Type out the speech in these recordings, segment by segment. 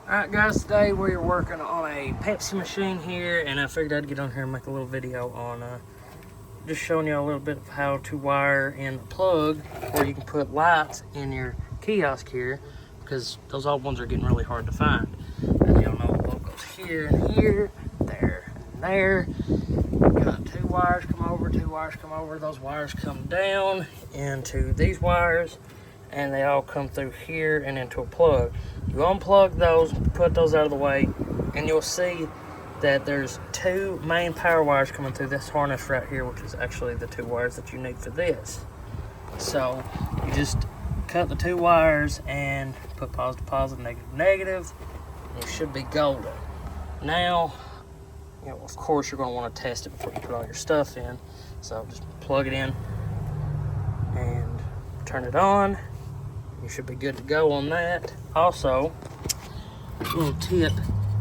Alright guys, today we're working on a Pepsi machine here, and I figured I'd get on here and make a little video on just showing you a little bit of how to wire in the plug where you can put lights in your kiosk here, because those old ones are getting really hard to find. As y'all know, the bolt goes here and here, there and there. You got two wires come over, two wires come over. Those wires come down into these wires, and they all come through here and into a plug. You unplug those, put those out of the way, and you'll see that there's two main power wires coming through this harness right here, which is actually the two wires that you need for this. So you just cut the two wires and put positive, positive, negative, negative, and you should be golden. Now, you know, of course you're going to want to test it before you put all your stuff in. So just plug it in and turn it on. You should be good to go on that. Also, a little tip,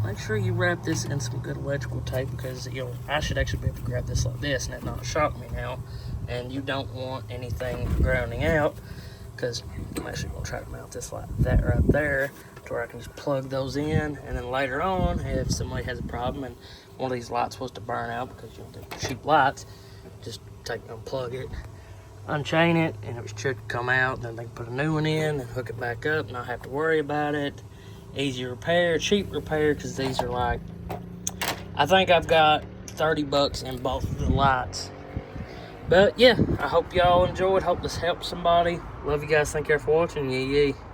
make sure you wrap this in some good electrical tape, because I should actually be able to grab this like this and it not shock me now. And you don't want anything grounding out, because I'm actually going to try to mount this like that right there to where I can just plug those in, and then later on, if somebody has a problem and one of these lights supposed to burn out because they're cheap lights, just unplug it, unchain it, and it should come out. Then they can put a new one in and hook it back up, not have to worry about it. Easy repair, cheap repair, because these are like, I think I've got 30 bucks in both of the lights. But yeah, I hope y'all enjoyed. Hope this helps somebody. Love you guys. Thank you for watching. Yee yee.